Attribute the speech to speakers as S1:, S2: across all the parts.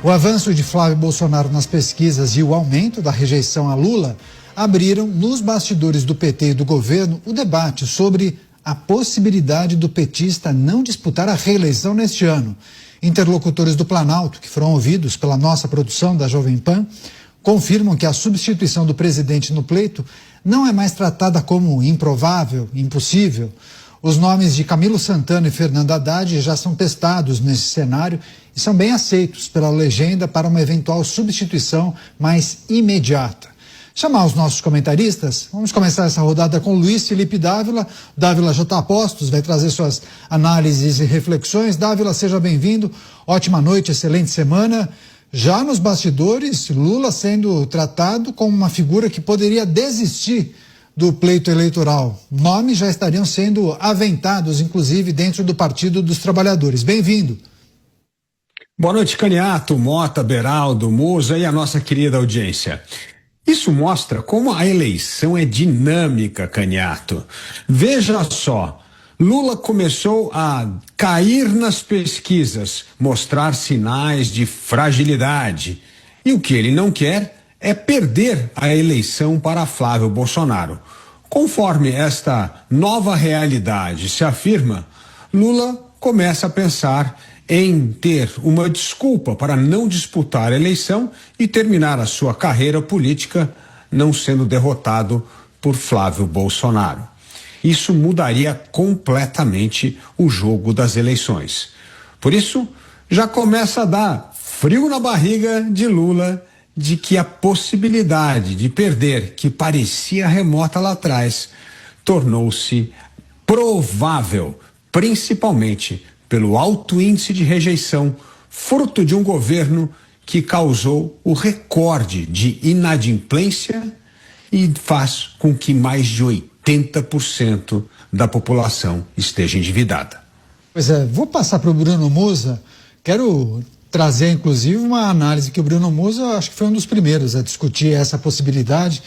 S1: O avanço de Flávio Bolsonaro nas pesquisas e o aumento da rejeição a Lula abriram, nos bastidores do PT e do governo, o debate sobre a possibilidade do petista não disputar a reeleição neste ano. Interlocutores do Planalto, que foram ouvidos pela nossa produção da Jovem Pan, confirmam que a substituição do presidente no pleito não é mais tratada como improvável, impossível. Os nomes de Camilo Santana e Fernando Haddad já são testados nesse cenário e são bem aceitos pela legenda para uma eventual substituição mais imediata. Chamar os nossos comentaristas, vamos começar essa rodada com Luiz Felipe Dávila. Dávila já está a postos, vai trazer suas análises e reflexões. Dávila, seja bem-vindo, ótima noite, excelente semana. Já nos bastidores, Lula sendo tratado como uma figura que poderia desistir do pleito eleitoral. Nomes já estariam sendo aventados, inclusive, dentro do Partido dos Trabalhadores. Bem-vindo.
S2: Boa noite, Caniato, Mota, Beraldo, Musa e a nossa querida audiência. Isso mostra como a eleição é dinâmica, Caniato. Veja só, Lula começou a cair nas pesquisas, mostrar sinais de fragilidade. E o que ele não quer é perder a eleição para Flávio Bolsonaro. Conforme esta nova realidade se afirma, Lula começa a pensar em ter uma desculpa para não disputar a eleição e terminar a sua carreira política não sendo derrotado por Flávio Bolsonaro. Isso mudaria completamente o jogo das eleições. Por isso, já começa a dar frio na barriga de Lula de que a possibilidade de perder, que parecia remota lá atrás, tornou-se provável, principalmente pelo alto índice de rejeição, fruto de um governo que causou o recorde de inadimplência e faz com que mais de 80% da população esteja endividada.
S1: Pois é, vou passar para o Bruno Musa. Quero trazer, inclusive, uma análise que o Bruno Musa, acho que foi um dos primeiros a discutir essa possibilidade,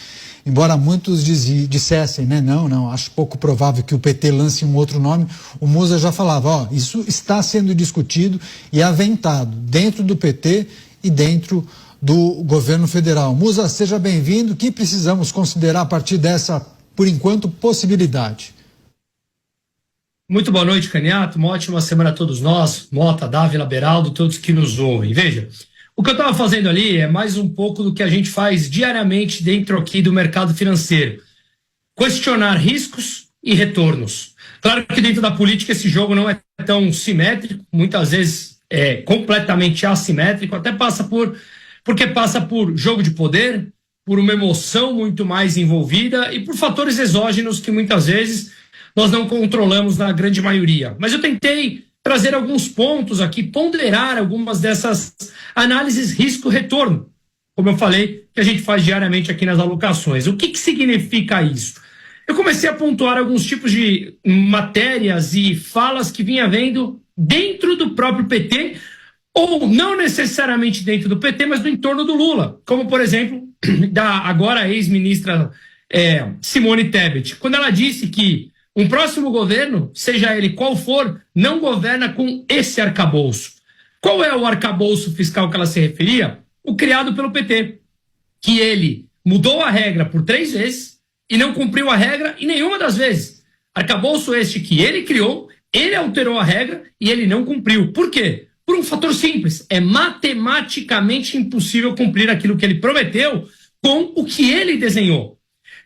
S1: embora muitos dissessem, né, não, acho pouco provável que o PT lance um outro nome. O Musa já falava, isso está sendo discutido e aventado dentro do PT e dentro do governo federal. Musa, seja bem-vindo. O que precisamos considerar a partir dessa, por enquanto, possibilidade?
S3: Muito boa noite, Caniato. Uma ótima semana a todos nós, Mota, Dávila, Beraldo, todos que nos ouvem. Veja, o que eu estava fazendo ali é mais um pouco do que a gente faz diariamente dentro aqui do mercado financeiro. Questionar riscos e retornos. Claro que dentro da política esse jogo não é tão simétrico, muitas vezes é completamente assimétrico, até porque passa por jogo de poder, por uma emoção muito mais envolvida e por fatores exógenos que muitas vezes nós não controlamos na grande maioria. Mas eu tentei trazer alguns pontos aqui, ponderar algumas dessas análises risco-retorno, como eu falei, que a gente faz diariamente aqui nas alocações. O que significa isso? Eu comecei a pontuar alguns tipos de matérias e falas que vinha havendo dentro do próprio PT, ou não necessariamente dentro do PT, mas no entorno do Lula, como, por exemplo, da agora ex-ministra Simone Tebet, quando ela disse que um próximo governo, seja ele qual for, não governa com esse arcabouço. Qual é o arcabouço fiscal que ela se referia? O criado pelo PT, que ele mudou a regra por 3 vezes e não cumpriu a regra em nenhuma das vezes. Arcabouço este que ele criou, ele alterou a regra e ele não cumpriu. Por quê? Por um fator simples. É matematicamente impossível cumprir aquilo que ele prometeu com o que ele desenhou.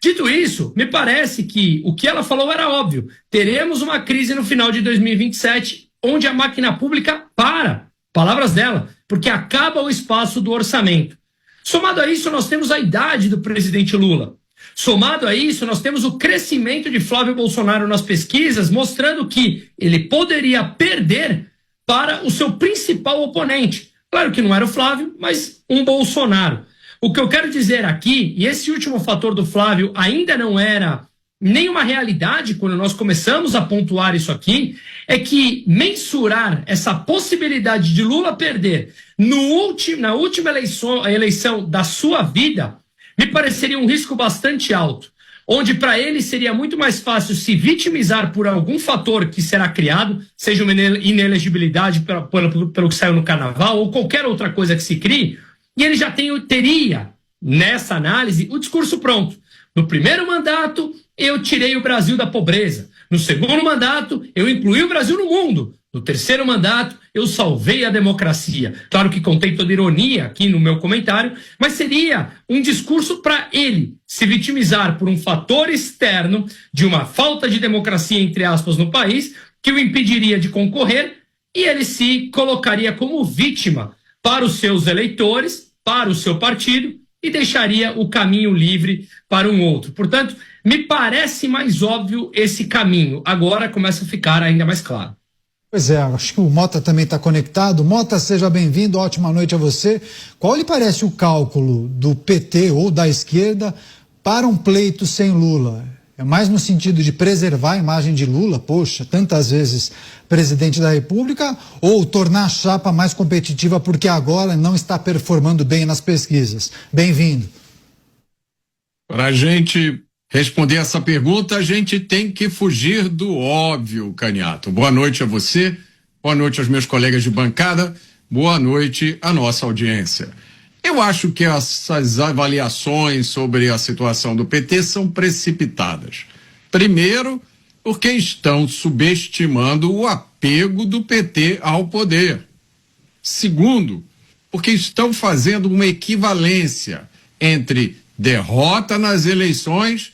S3: Dito isso, me parece que o que ela falou era óbvio. Teremos uma crise no final de 2027, onde a máquina pública para. Palavras dela, porque acaba o espaço do orçamento. Somado a isso, nós temos a idade do presidente Lula. Somado a isso, nós temos o crescimento de Flávio Bolsonaro nas pesquisas, mostrando que ele poderia perder para o seu principal oponente. Claro que não era o Flávio, mas um Bolsonaro. O que eu quero dizer aqui, e esse último fator do Flávio ainda não era nenhuma realidade quando nós começamos a pontuar isso aqui, é que mensurar essa possibilidade de Lula perder na última eleição da sua vida me pareceria um risco bastante alto. onde para ele seria muito mais fácil se vitimizar por algum fator que será criado, seja uma inelegibilidade pelo que saiu no carnaval ou qualquer outra coisa que se crie, e ele já teria, nessa análise, o discurso pronto. No primeiro mandato, eu tirei o Brasil da pobreza. No segundo mandato, eu incluí o Brasil no mundo. No terceiro mandato, eu salvei a democracia. Claro que contei toda ironia aqui no meu comentário, mas seria um discurso para ele se vitimizar por um fator externo de uma falta de democracia, entre aspas, no país, que o impediria de concorrer, e ele se colocaria como vítima para os seus eleitores, para o seu partido, e deixaria o caminho livre para um outro. Portanto, me parece mais óbvio esse caminho. Agora começa a ficar ainda mais claro.
S1: Pois é, acho que o Mota também está conectado. Mota, seja bem-vindo, ótima noite a você. Qual lhe parece o cálculo do PT ou da esquerda para um pleito sem Lula? É mais no sentido de preservar a imagem de Lula, poxa, tantas vezes presidente da República, ou tornar a chapa mais competitiva porque agora não está performando bem nas pesquisas? Bem-vindo.
S4: Para a gente responder essa pergunta, a gente tem que fugir do óbvio, Caniato. Boa noite a você, boa noite aos meus colegas de bancada, boa noite à nossa audiência. Eu acho que essas avaliações sobre a situação do PT são precipitadas. Primeiro, porque estão subestimando o apego do PT ao poder. Segundo, porque estão fazendo uma equivalência entre derrota nas eleições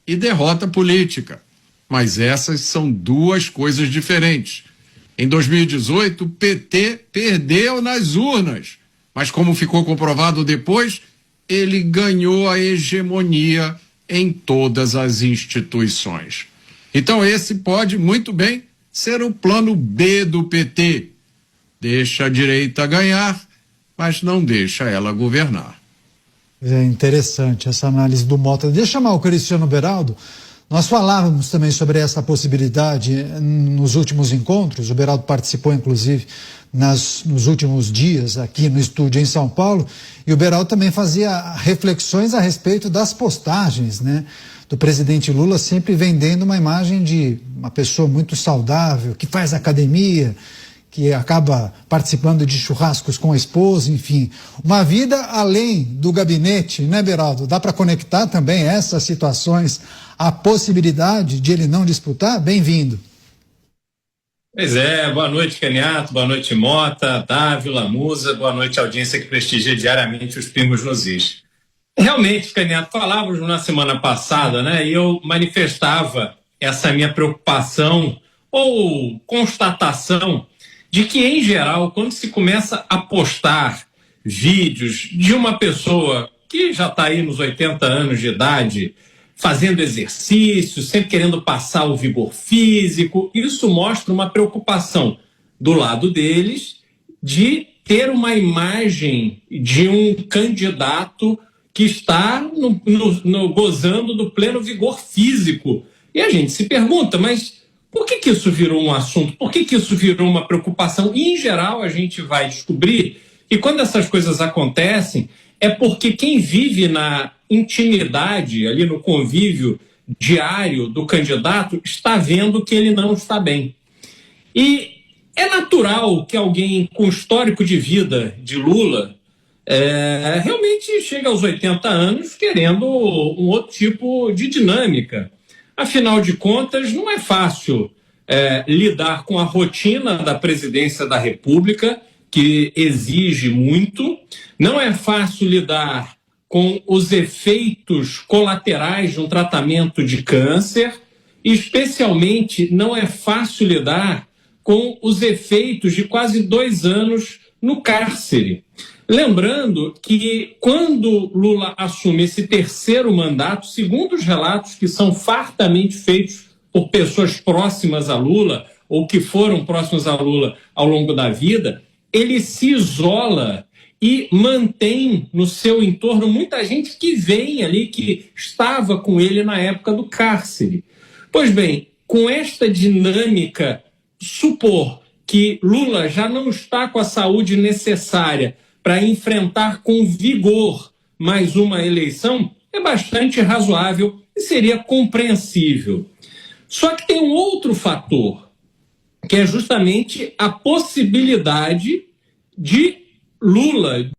S4: e derrota política. Mas essas são duas coisas diferentes. Em 2018, o PT perdeu nas urnas, mas como ficou comprovado depois, ele ganhou a hegemonia em todas as instituições. Então esse pode muito bem ser o plano B do PT. Deixa a direita ganhar, mas não deixa ela governar.
S1: É interessante essa análise do Mota. Deixa eu chamar o Cristiano Beraldo. Nós falávamos também sobre essa possibilidade nos últimos encontros. O Beraldo participou, inclusive, nos últimos dias aqui no estúdio em São Paulo. E o Beraldo também fazia reflexões a respeito das postagens, né, do presidente Lula, sempre vendendo uma imagem de uma pessoa muito saudável, que faz academia, que acaba participando de churrascos com a esposa, enfim. Uma vida além do gabinete, né, Beraldo? Dá para conectar também essas situações à possibilidade de ele não disputar? Bem-vindo.
S5: Pois é, boa noite, Caniato, boa noite, Mota, Dávila, Musa, boa noite, audiência que prestigia diariamente os Pingos nos Is. Realmente, Caniato, falávamos na semana passada, né, e eu manifestava essa minha preocupação ou constatação de que, em geral, quando se começa a postar vídeos de uma pessoa que já está aí nos 80 anos de idade, fazendo exercício, sempre querendo passar o vigor físico, isso mostra uma preocupação do lado deles de ter uma imagem de um candidato que está gozando do pleno vigor físico. E a gente se pergunta, mas por que isso virou um assunto? Por que isso virou uma preocupação? E, em geral, a gente vai descobrir que quando essas coisas acontecem é porque quem vive na intimidade, ali no convívio diário do candidato, está vendo que ele não está bem. E é natural que alguém com histórico de vida de Lula realmente chegue aos 80 anos querendo um outro tipo de dinâmica. Afinal de contas, não é fácil lidar com a rotina da presidência da República, que exige muito. Não é fácil lidar com os efeitos colaterais de um tratamento de câncer. E, especialmente, não é fácil lidar com os efeitos de quase 2 anos no cárcere. Lembrando que quando Lula assume esse terceiro mandato, segundo os relatos que são fartamente feitos por pessoas próximas a Lula ou que foram próximas a Lula ao longo da vida, ele se isola e mantém no seu entorno muita gente que vem ali, que estava com ele na época do cárcere. Pois bem, com esta dinâmica, supor que Lula já não está com a saúde necessária para enfrentar com vigor mais uma eleição, é bastante razoável e seria compreensível. Só que tem um outro fator, que é justamente a possibilidade de Lula